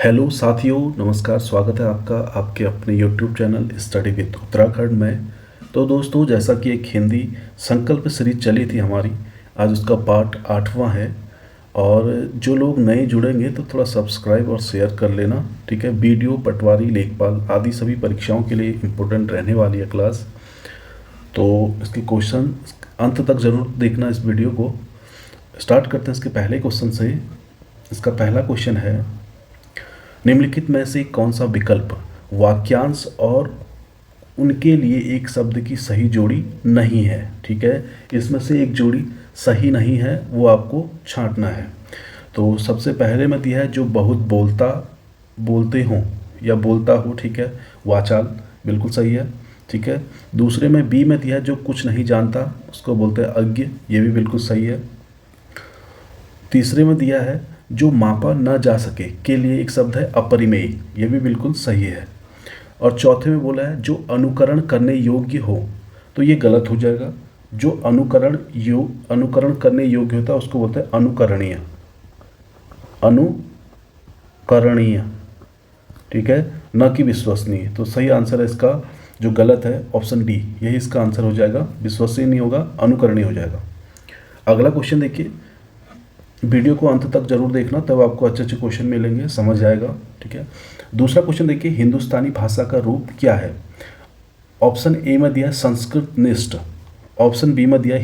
Hello साथियों, नमस्कार। स्वागत है आपका आपके अपने YouTube channel study with Uttarakhand में। तो दोस्तों, जैसा कि एक हिंदी संकल्प सीरीज चली थी हमारी, आज उसका पार्ट 8वां है। और जो लोग नए जुड़ेंगे तो थोड़ा सब्सक्राइब और शेयर कर लेना, ठीक है। बीडीओ, पटवारी, लेखपाल आदि सभी परीक्षाओं के लिए इम्पोर्टेंट रहने वाली है क्लास। तो इसके क्वेश्चन अंत तक ज़रूर देखना इस वीडियो को। स्टार्ट करते हैं इसके पहले क्वेश्चन से। इसका पहला क्वेश्चन है, निम्नलिखित में से कौन सा विकल्प वाक्यांश और उनके लिए एक शब्द की सही जोड़ी नहीं है। ठीक है, इसमें से एक जोड़ी सही नहीं है, वो आपको छांटना है। तो सबसे पहले में दिया है जो बहुत बोलते हों या बोलता हो, ठीक है, वाचाल, बिल्कुल सही है। ठीक है, दूसरे में बी में दिया है जो कुछ नहीं जानता, उसको बोलते हैं अज्ञ, ये भी बिल्कुल सही है। तीसरे में दिया है जो मापा न जा सके के लिए एक शब्द है अपरिमेय, ये भी बिल्कुल सही है। और चौथे में बोला है जो अनुकरण करने योग्य हो, तो ये गलत हो जाएगा। जो अनुकरण करने योग्य होता है उसको बोलते हैं अनुकरणीय। अनुकरणीय, ठीक है, न कि विश्वसनीय। तो सही आंसर है इसका, जो गलत है, ऑप्शन डी, यही इसका आंसर हो जाएगा। विश्वसनीय नहीं होगा, अनुकरणीय हो जाएगा। अगला क्वेश्चन देखिए, वीडियो को अंत तक जरूर देखना, तब आपको अच्छे अच्छे क्वेश्चन मिलेंगे, समझ आएगा। ठीक है, दूसरा क्वेश्चन देखिए, हिंदुस्तानी भाषा का रूप क्या है। ऑप्शन ए में दिया संस्कृत निष्ठ, ऑप्शन बी में दिया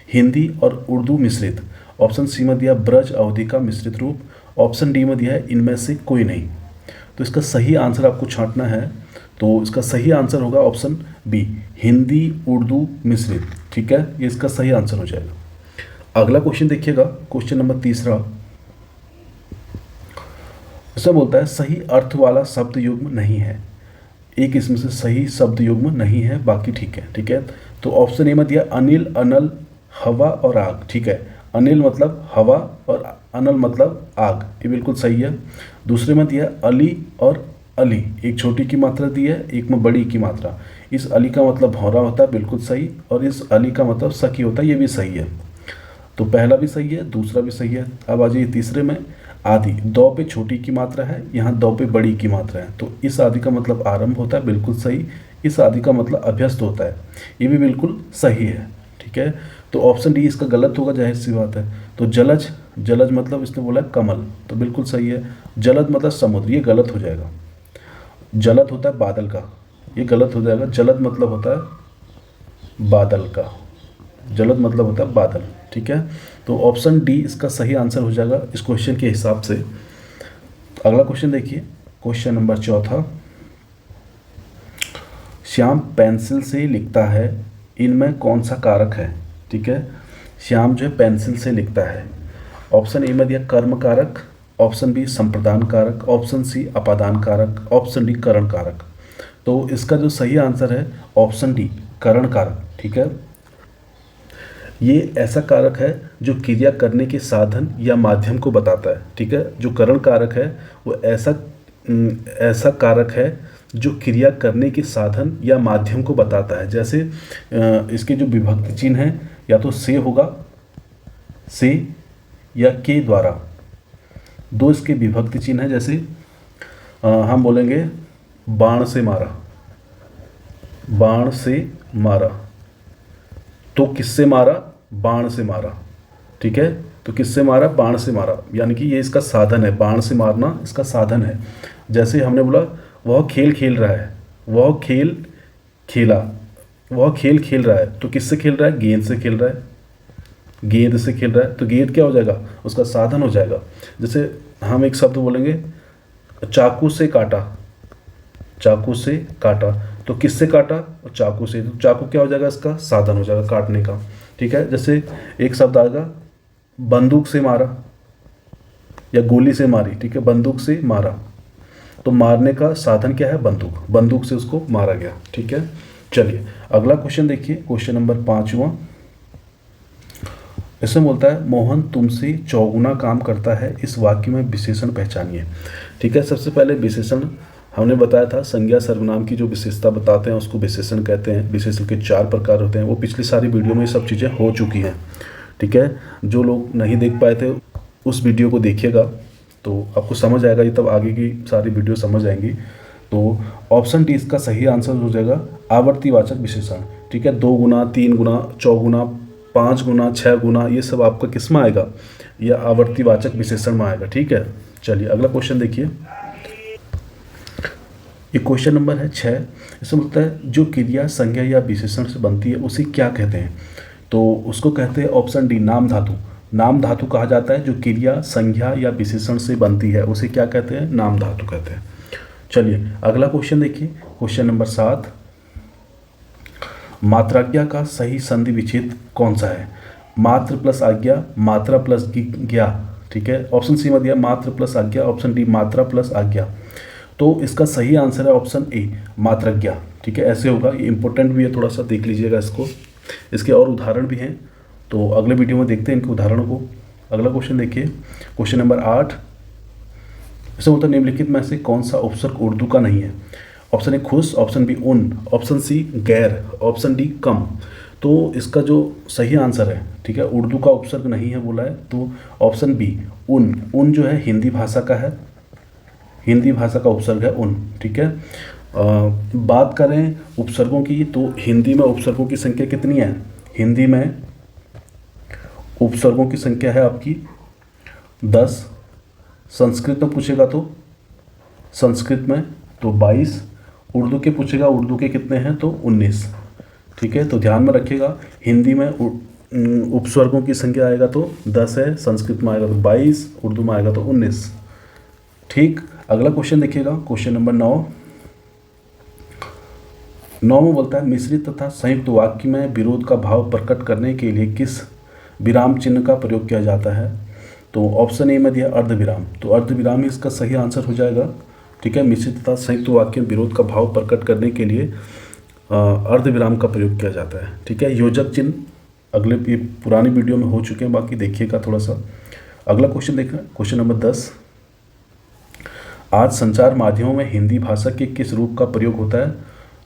हिंदी और उर्दू मिश्रित, ऑप्शन सी में दिया ब्रज अवधि का मिश्रित रूप, ऑप्शन डी में दिया है इनमें से कोई नहीं। तो इसका सही आंसर आपको छांटना है। तो इसका सही आंसर होगा ऑप्शन बी, हिंदी उर्दू मिश्रित। ठीक है, ये इसका सही आंसर हो जाएगा। अगला क्वेश्चन देखिएगा, क्वेश्चन नंबर तीसरा। इसमें बोलता है सही अर्थ वाला शब्द युग्म नहीं है। एक इसमें से सही शब्द युग्म नहीं है, बाकी ठीक है। ठीक है, तो ऑप्शन ए में दिया अनिल, अनल, हवा और आग। ठीक है, अनिल मतलब हवा और अनल मतलब आग, ये बिल्कुल सही है। दूसरे में दिया अली और अली, एक छोटी की मात्रा दी है, एक में बड़ी की मात्रा। इस अली का मतलब भौरा होता है, बिल्कुल सही। और इस अली का मतलब सखी होता है, ये भी सही है। तो पहला भी सही है, दूसरा भी सही है। अब आ जाइए तीसरे में, आदि, दो पे छोटी की मात्रा है, यहाँ दो पे बड़ी की मात्रा है, तो इस आदि का मतलब आरंभ होता है, बिल्कुल सही। इस आदि का मतलब अभ्यस्त होता है, ये भी बिल्कुल सही है। ठीक है, तो ऑप्शन डी इसका गलत होगा, जाहिर सी बात है। तो जलज, जलज मतलब इसने बोला कमल, तो बिल्कुल सही है। जलद मतलब समुद्र, ये गलत हो जाएगा। जलद होता है बादल का, ये गलत हो जाएगा। जलद मतलब होता है बादल का, जलद मतलब होता है बादल। ठीक है, तो ऑप्शन डी इसका सही आंसर हो जाएगा इस क्वेश्चन के हिसाब से। अगला क्वेश्चन देखिए, क्वेश्चन नंबर चौथा। श्याम पेंसिल से लिखता है, इनमें कौन सा कारक है। ठीक है, श्याम जो है पेंसिल से लिखता है। ऑप्शन ए में दिया कर्म कारक, ऑप्शन बी संप्रदान कारक, ऑप्शन सी अपादान कारक, ऑप्शन डी करण कारक। तो इसका जो सही आंसर है ऑप्शन डी, करण कारक। ठीक है, ये ऐसा कारक है जो क्रिया करने के साधन या माध्यम को बताता है। ठीक है, जो करण कारक है वो ऐसा कारक है जो क्रिया करने के साधन या माध्यम को बताता है। जैसे इसके जो विभक्ति चिन्ह है, या तो से होगा, से या के द्वारा, दो इसके विभक्ति चिन्ह है। जैसे हम बोलेंगे बाण से मारा, बाण से मारा, तो किससे मारा, बाण से मारा। ठीक है, तो किससे मारा, बाण से मारा, यानी कि ये इसका साधन है, बाण से मारना इसका साधन है। जैसे हमने बोला वह खेल खेल रहा है, वह खेल खेला, वह खेल खेल रहा है, तो किससे खेल रहा है, गेंद से खेल रहा है, गेंद से खेल रहा है, तो गेंद क्या हो जाएगा, उसका साधन हो जाएगा। जैसे हम एक शब्द बोलेंगे चाकू से काटा, चाकू से काटा, तो किससे काटा, चाकू से, तो चाकू क्या हो जाएगा, इसका साधन हो जाएगा काटने का। ठीक है, जैसे एक शब्द आएगा बंदूक से मारा या गोली से मारी। ठीक है, बंदूक से मारा, तो मारने का साधन क्या है, बंदूक, बंदूक से उसको मारा गया। ठीक है, चलिए अगला क्वेश्चन देखिए, क्वेश्चन नंबर 5वां। इसमें बोलता है मोहन तुमसे चौगुना काम करता है, इस वाक्य में विशेषण पहचानिए। ठीक है, सबसे पहले विशेषण हमने बताया था, संज्ञा सर्वनाम की जो विशेषता बताते हैं उसको विशेषण कहते हैं। विशेषण के 4 प्रकार होते हैं, वो पिछली सारी वीडियो में ये सब चीज़ें हो चुकी हैं। ठीक है, जो लोग नहीं देख पाए थे उस वीडियो को देखिएगा। तो आपको समझ आएगा ये, तब आगे की सारी वीडियो समझ आएंगी। तो ऑप्शन डी इसका सही आंसर हो जाएगा आवर्तीवाचक विशेषण। ठीक है, 2 गुना, 3 गुना, 4 गुना, 5 गुना, 6 गुना, ये सब आपका किस में आएगा, ये आवर्तीवाचक विशेषण में आएगा। ठीक है, चलिए अगला क्वेश्चन देखिए। ये क्वेश्चन नंबर है 6। इसमें बोलता है जो क्रिया संज्ञा या विशेषण से बनती है उसे क्या कहते हैं। तो उसको कहते हैं ऑप्शन डी नाम धातु। नाम धातु कहा जाता है जो क्रिया संज्ञा या विशेषण से बनती है उसे क्या कहते हैं, नाम धातु कहते हैं। चलिए अगला क्वेश्चन देखिए, क्वेश्चन नंबर 7। मात्राज्ञा का सही संधि विच्छेद कौन सा है। मात्र प्लस आज्ञा, मात्रा प्लस ज्ञा। ठीक है, ऑप्शन सी में दिया मात्र प्लस आज्ञा, ऑप्शन डी मात्रा प्लस आज्ञा। तो इसका सही आंसर है ऑप्शन ए मात्राज्ञा। ठीक है, ऐसे होगा, ये इंपॉर्टेंट भी है, थोड़ा सा देख लीजिएगा इसको। इसके और उदाहरण भी हैं, तो अगले वीडियो में देखते हैं इनके उदाहरणों को। अगला क्वेश्चन देखिए, क्वेश्चन नंबर 8। इसमें होता है निम्नलिखित में से कौन सा उपसर्ग उर्दू का नहीं है। ऑप्शन ए खुश, ऑप्शन बी उन, ऑप्शन सी गैर, ऑप्शन डी कम। तो इसका जो सही आंसर है, ठीक है, उर्दू का उपसर्ग नहीं है बोला है, तो ऑप्शन बी उन। उन जो है हिंदी भाषा का है, हिंदी भाषा का उपसर्ग है उन। ठीक है, बात करें उपसर्गों की, तो हिंदी में उपसर्गों की संख्या कितनी है। हिंदी में उपसर्गों की संख्या है आपकी 10। संस्कृत में पूछेगा तो संस्कृत में तो 22। उर्दू के पूछेगा, उर्दू के कितने हैं तो 19। ठीक है, तो ध्यान में रखिएगा, हिंदी में उपसर्गों की संख्या आएगा तो 10 है, संस्कृत में आएगा तो 22, उर्दू में आएगा तो 19। ठीक, अगला क्वेश्चन देखिएगा, क्वेश्चन नंबर 9। 9 में बोलता है मिश्रित तथा संयुक्त वाक्य में विरोध का भाव प्रकट करने के लिए किस विराम चिन्ह का प्रयोग किया जाता है। तो ऑप्शन ए में दिया अर्धविराम, तो अर्धविराम ही इसका सही आंसर हो जाएगा। ठीक है, मिश्रित तथा संयुक्त वाक्य में विरोध का भाव प्रकट करने के लिए अर्धविराम का प्रयोग किया जाता है। ठीक है, योजक चिन्ह अगले ये पुरानी वीडियो में हो चुके हैं, बाकी देखिएगा थोड़ा सा। अगला क्वेश्चन देखना, क्वेश्चन नंबर 10। आज संचार माध्यमों में हिंदी भाषा के किस रूप का प्रयोग होता है।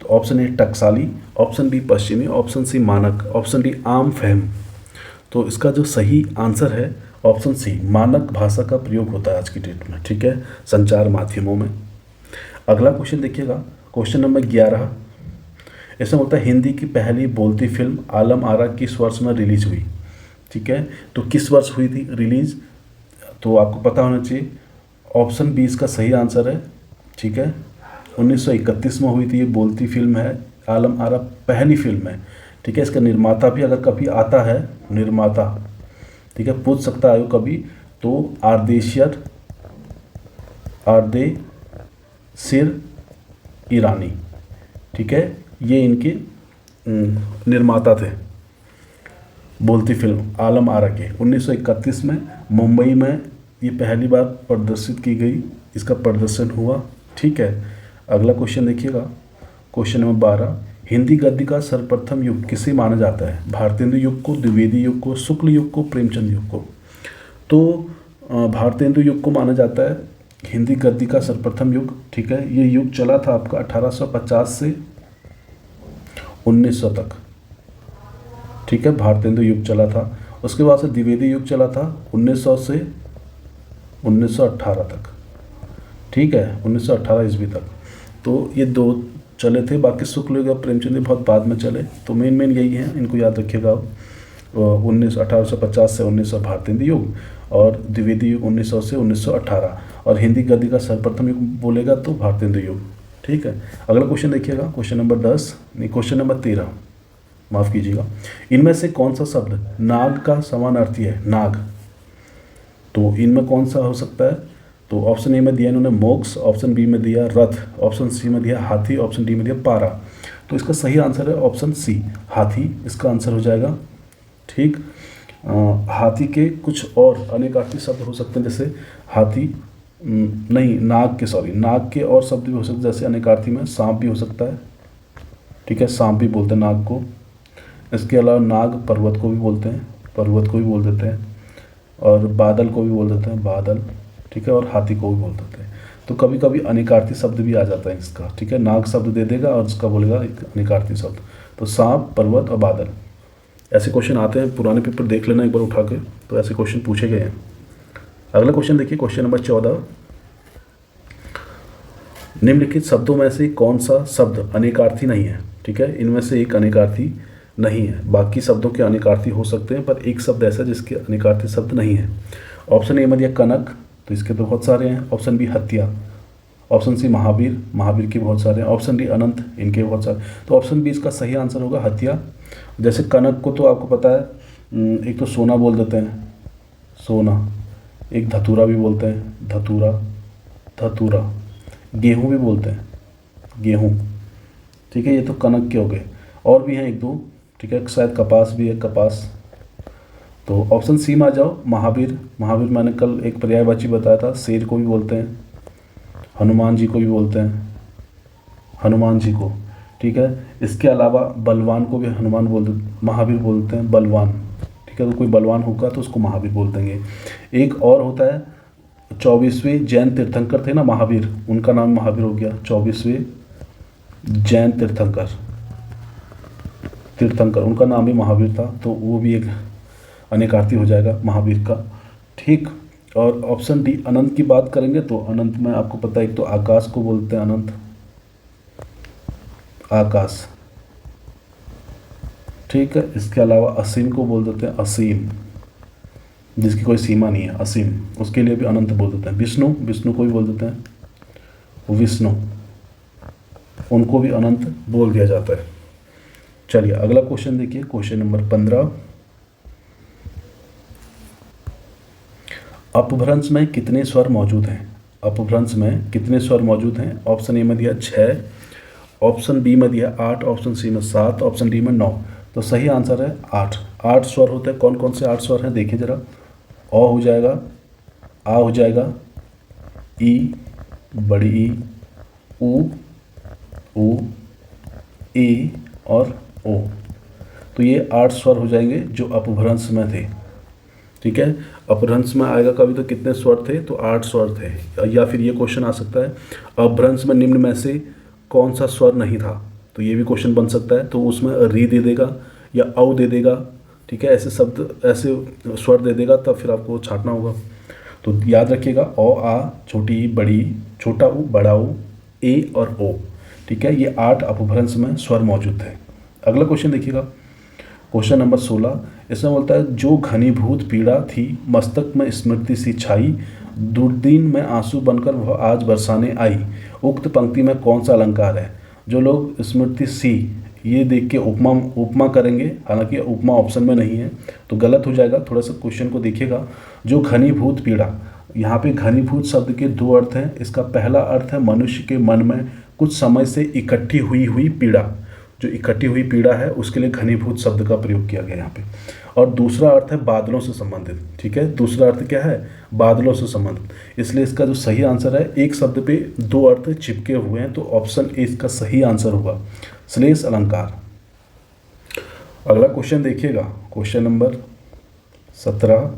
तो ऑप्शन ए टकसाली, ऑप्शन बी पश्चिमी, ऑप्शन सी मानक, ऑप्शन डी आम फहम। तो इसका जो सही आंसर है ऑप्शन सी मानक भाषा का प्रयोग होता है आज की डेट में। ठीक है, संचार माध्यमों में। अगला क्वेश्चन देखिएगा, क्वेश्चन नंबर 11। ऐसा होता है हिंदी की पहली बोलती फिल्म आलम आरा किस वर्ष में रिलीज हुई। ठीक है, तो किस वर्ष हुई थी रिलीज, तो आपको पता होना चाहिए। ऑप्शन बी इसका सही आंसर है। ठीक है, 1931 में हुई थी, ये बोलती फिल्म है, आलम आरा पहली फिल्म है। ठीक है, इसका निर्माता भी अगर कभी आता है निर्माता, ठीक है, पूछ सकता है कभी, तो आरदेशीर ईरानी। ठीक है, ये इनके निर्माता थे बोलती फिल्म आलम आरा के। 1931 में मुंबई में ये पहली बार प्रदर्शित की गई, इसका प्रदर्शन हुआ। ठीक है, अगला क्वेश्चन देखिएगा, क्वेश्चन नंबर 12। हिंदी गद्य का सर्वप्रथम युग किसे माना जाता है। भारतेंदु युग को, द्विवेदी युग को, शुक्ल युग को, प्रेमचंद युग को। तो भारतेंदु युग को माना जाता है हिंदी गद्य का सर्वप्रथम युग। ठीक है, ये युग चला था आपका 1850 से 1900 तक। ठीक है, भारतेंदु युग चला था। उसके बाद से द्विवेदी युग चला था 1900 से 1918 तक। ठीक है, 1918 ईस्वी तक। तो ये दो चले थे, बाकी शुक्ल युग और प्रेमचंद युग बहुत बाद में चले। तो मेन यही है, इनको याद रखिएगा आप। 1850 से 1900 भारतेंदु युग और द्विवेदी युग 1900 से 1918। और हिंदी गद्य का सर्वप्रथम युग बोलेगा तो भारतेंदु युग। ठीक है, अगला क्वेश्चन देखिएगा, क्वेश्चन नंबर 10 नहीं, क्वेश्चन नंबर 13, माफ़ कीजिएगा। इनमें से कौन सा शब्द नाग का समानार्थी है। नाग, तो इनमें कौन सा हो सकता है। तो ऑप्शन ए में दिया इन्होंने मोक्ष, ऑप्शन बी में दिया रथ, ऑप्शन सी में दिया हाथी, ऑप्शन डी में दिया पारा। तो इसका सही आंसर है ऑप्शन सी हाथी, इसका आंसर हो जाएगा। ठीक, हाथी के कुछ और अनेकार्थी शब्द हो सकते हैं, जैसे हाथी नहीं नाग के और शब्द भी हो सकते हैं, जैसे अनेकार्थी में सांप भी हो सकता है। ठीक है, सांप भी बोलते हैं नाग को। इसके अलावा नाग पर्वत को भी बोलते हैं, पर्वत को भी बोल देते हैं, और बादल को भी बोल देते हैं बादल। ठीक है, और हाथी को भी बोल देते हैं। तो कभी कभी अनेकार्थी शब्द भी आ जाता है इसका। ठीक है, नाग शब्द दे देगा और इसका बोलेगा एक अनेकार्थी शब्द। तो सांप, पर्वत और बादल, ऐसे क्वेश्चन आते हैं, पुराने पेपर देख लेना एक बार उठा के, तो ऐसे क्वेश्चन पूछे गए हैं। अगला क्वेश्चन देखिए, क्वेश्चन नंबर 14। निम्नलिखित शब्दों में से कौन सा शब्द अनेकार्थी नहीं है? ठीक है, इनमें से एक अनेकार्थी नहीं है, बाकी शब्दों के अनेकार्थी हो सकते हैं, पर एक शब्द ऐसा जिसके अनेकार्थी शब्द नहीं है। ऑप्शन ए में दिया कनक, तो इसके तो बहुत सारे हैं। ऑप्शन बी हत्या, ऑप्शन सी महावीर, महावीर के बहुत सारे हैं। ऑप्शन डी अनंत, इनके बहुत सारे। तो ऑप्शन बी इसका सही आंसर होगा हत्या। जैसे कनक को तो आपको पता है, एक तो सोना बोल देते हैं, सोना, एक धतूरा भी बोलते हैं, धतूरा, धतूरा, गेहूँ भी बोलते हैं, गेहूँ। ठीक है, ये तो कनक के हो गए, और भी हैं एक दो। ठीक है, शायद कपास भी है, कपास। तो ऑप्शन सी में आ जाओ, महावीर। महावीर मैंने कल एक पर्यायवाची बताया था, शेर को भी बोलते हैं, हनुमान जी को भी बोलते हैं, हनुमान जी को। ठीक है, इसके अलावा बलवान को भी हनुमान महावीर बोलते हैं, बलवान। ठीक है, तो कोई बलवान होगा तो उसको महावीर बोल देंगे। एक और होता है, 24वें जैन तीर्थंकर थे ना महावीर, उनका नाम महावीर हो गया। 24वें जैन तीर्थंकर उनका नाम भी महावीर था, तो वो भी एक अनेकार्थी हो जाएगा महावीर का। ठीक, और ऑप्शन डी अनंत की बात करेंगे तो अनंत में आपको पता है, एक तो आकाश को बोलते हैं अनंत, आकाश। ठीक है, इसके अलावा असीम को बोल देते हैं असीम, जिसकी कोई सीमा नहीं है, असीम, उसके लिए भी अनंत बोल देते हैं। विष्णु, विष्णु को भी बोल देते हैं विष्णु, उनको भी अनंत बोल दिया जाता है। चलिए अगला क्वेश्चन देखिए, क्वेश्चन नंबर 15। अपभ्रंश में कितने स्वर मौजूद हैं? अपभ्रंश में कितने स्वर मौजूद हैं? ऑप्शन ए में दिया 6, ऑप्शन बी में दिया 8, ऑप्शन सी में 7, ऑप्शन डी में 9। तो सही आंसर है 8। 8 स्वर होते हैं। कौन कौन से 8 स्वर हैं देखिए जरा। अ हो जाएगा, आ हो जाएगा, ई, बड़ी ई, ऊ, ए और ओ। तो ये 8 स्वर हो जाएंगे जो अपभ्रंश में थे। ठीक है, अपभ्रंश में आएगा कभी तो कितने स्वर थे, तो 8 स्वर थे। या फिर ये क्वेश्चन आ सकता है, अपभ्रंश में निम्न में से कौन सा स्वर नहीं था, तो ये भी क्वेश्चन बन सकता है। तो उसमें री दे देगा या औ दे देगा। ठीक है, ऐसे शब्द, ऐसे स्वर दे देगा, तब फिर आपको छांटना होगा। तो याद रखिएगा, ओ, आ, छोटी ई, बड़ी, छोटा ऊ, बड़ा ऊ, ए और ओ। ठीक है, ये 8 अपभ्रंश में स्वर मौजूद थे। अगला क्वेश्चन देखिएगा, क्वेश्चन नंबर 16। इसमें बोलता है, जो घनीभूत पीड़ा थी मस्तक में स्मृति सी छाई, दुर्दीन में आंसू बनकर वह आज बरसाने आई। उक्त पंक्ति में कौन सा अलंकार है? जो लोग स्मृति सी ये देख के उपमा करेंगे, हालांकि उपमा ऑप्शन में नहीं है तो गलत हो जाएगा। थोड़ा सा क्वेश्चन को देखिएगा। जो घनीभूत पीड़ा, यहाँ पे घनीभूत शब्द के 2 अर्थ हैं। इसका पहला अर्थ है मनुष्य के मन में कुछ समय से इकट्ठी हुई पीड़ा। जो इकट्ठी हुई पीड़ा है उसके लिए घनीभूत शब्द का प्रयोग किया गया यहाँ पे। और दूसरा अर्थ है बादलों से संबंधित। ठीक है, दूसरा अर्थ क्या है? बादलों से संबंधित। इसलिए इसका जो सही आंसर है, एक शब्द पे 2 अर्थ चिपके हुए हैं, तो ऑप्शन ए इसका सही आंसर होगा, श्लेष अलंकार। अगला क्वेश्चन देखिएगा, क्वेश्चन नंबर 17।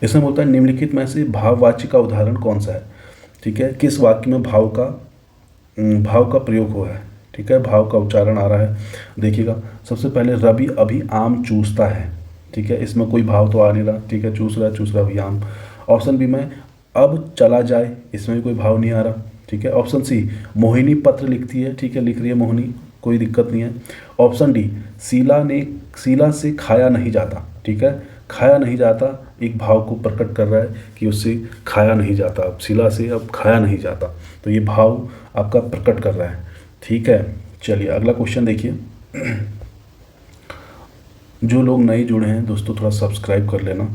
इसमें बोलता है, निम्नलिखित में से भाववाची का उदाहरण कौन सा है? ठीक है, किस वाक्य में भाव का प्रयोग हुआ है? ठीक है, भाव का उच्चारण आ रहा है, देखिएगा। सबसे पहले, रवि अभी आम चूसता है। ठीक है, इसमें कोई भाव तो आ नहीं रहा। ठीक है, चूस रहा अभी आम। ऑप्शन बी में, अब चला जाए, इसमें भी कोई भाव नहीं आ रहा। ठीक है, ऑप्शन सी, मोहिनी पत्र लिखती है। ठीक है, लिख रही है मोहिनी, कोई दिक्कत नहीं है। ऑप्शन डी, शीला से खाया नहीं जाता। ठीक है, खाया नहीं जाता एक भाव को प्रकट कर रहा है कि उससे खाया नहीं जाता, अब शीला से अब खाया नहीं जाता, तो ये भाव आपका प्रकट कर रहा है। ठीक है, चलिए अगला क्वेश्चन देखिए। जो लोग नए जुड़े हैं दोस्तों, थोड़ा सब्सक्राइब कर लेना,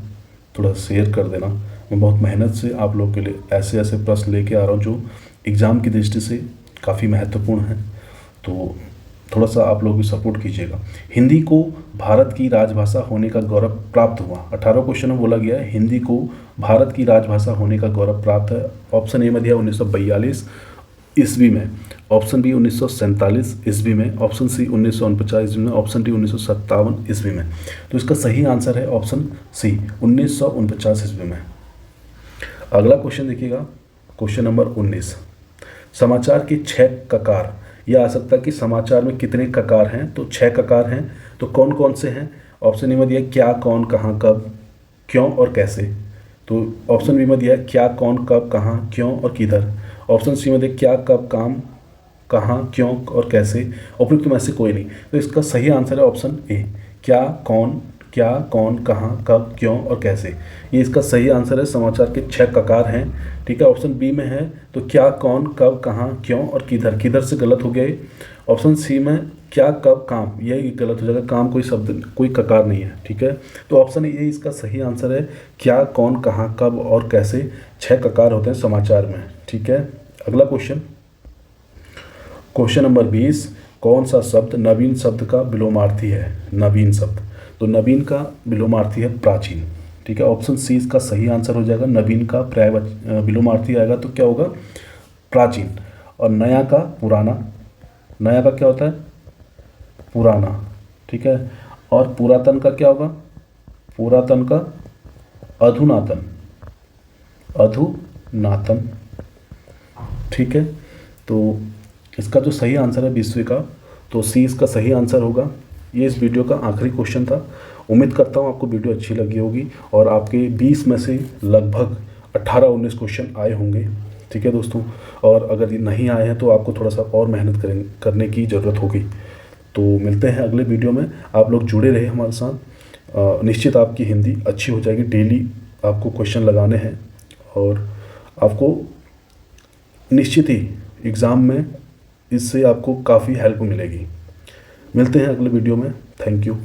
थोड़ा शेयर कर देना। मैं बहुत मेहनत से आप लोग के लिए ऐसे ऐसे प्रश्न लेके आ रहा हूँ जो एग्ज़ाम की दृष्टि से काफ़ी महत्वपूर्ण है, तो थोड़ा सा आप लोग भी सपोर्ट कीजिएगा। हिंदी को भारत की राजभाषा होने का गौरव प्राप्त हुआ। 18 क्वेश्चन में बोला गया है, हिंदी को भारत की राजभाषा होने का गौरव प्राप्त है। ऑप्शन ए में दिया 1942 ईस्वी में, ऑप्शन बी 1947 ईस्वी में, ऑप्शन सी 1949 ईस्वी में, ऑप्शन डी 1957 ईस्वी में। तो इसका सही आंसर है ऑप्शन सी, 1949 ईस्वी में। अगला क्वेश्चन देखिएगा, क्वेश्चन नंबर 19। समाचार के 6 ककार यह आ सकता है कि समाचार में कितने ककार हैं, तो 6 ककार हैं। तो कौन कौन से हैं? ऑप्शन ए में दिया क्या, कौन, कहाँ, कब, क्यों और कैसे। तो ऑप्शन बी में दिया क्या, कौन, कब, कहाँ, क्यों और किधर। ऑप्शन सी में दिया क्या, कब, काम, कहाँ, क्यों और कैसे। उपयुक्त में से कोई नहीं। तो इसका सही आंसर है ऑप्शन ए, क्या, कौन, कहाँ, कब, क्यों और कैसे। ये इसका सही आंसर है। समाचार के 6 ककार हैं। ठीक है, ऑप्शन बी में है तो क्या, कौन, कब, कहाँ, क्यों और किधर। किधर से गलत हो गया ये। ऑप्शन सी में क्या, कब, काम, ये गलत हो जाएगा। काम कोई शब्द, कोई ककार नहीं है। ठीक है, तो ऑप्शन ए इसका सही आंसर है। क्या, कौन, कहाँ, कब और कैसे 6 ककार होते हैं समाचार में। ठीक है, अगला क्वेश्चन, क्वेश्चन नंबर 20। कौन सा शब्द नवीन शब्द का विलोमार्थी है? नवीन शब्द, तो नवीन का विलोमार्थी है प्राचीन। ठीक है, ऑप्शन सी इसका सही आंसर हो जाएगा। नवीन का विलोमार्थी आएगा तो क्या होगा? प्राचीन। और नया का पुराना। नया का क्या होता है? पुराना। ठीक है, और पुरातन का क्या होगा? पुरातन का अधुनातन। अधुनातन। ठीक है, तो इसका जो सही आंसर है 20वीं का, तो सी इसका सही आंसर होगा। ये इस वीडियो का आखिरी क्वेश्चन था। उम्मीद करता हूँ आपको वीडियो अच्छी लगी होगी और आपके 20 में से लगभग 18-19 क्वेश्चन आए होंगे। ठीक है दोस्तों, और अगर ये नहीं आए हैं तो आपको थोड़ा सा और मेहनत करने की ज़रूरत होगी। तो मिलते हैं अगले वीडियो में। आप लोग जुड़े रहे हमारे साथ। निश्चित आपकी हिंदी अच्छी हो जाएगी। डेली आपको क्वेश्चन लगाने हैं और आपको निश्चित ही एग्ज़ाम में इससे आपको काफ़ी हेल्प मिलेगी। मिलते हैं अगले वीडियो में। Thank you.